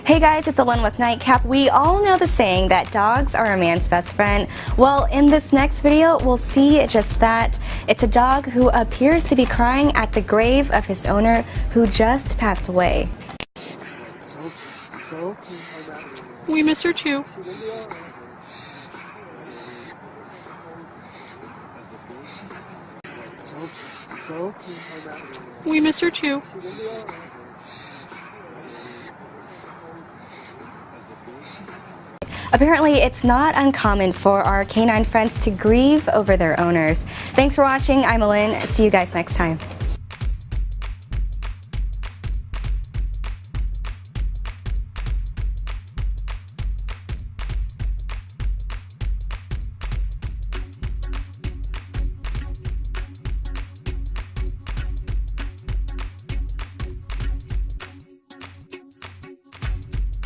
Hey guys, it's Ellen with Nightcap. We all know the saying that dogs are a man's best friend. Well, in this next video, we'll see just that. It's a dog who appears to be crying at the grave of his owner who just passed away. We miss her too. We miss her too. Apparently, it's not uncommon for our canine friends to grieve over their owners. Thanks for watching. I'm Ellen. See you guys next time.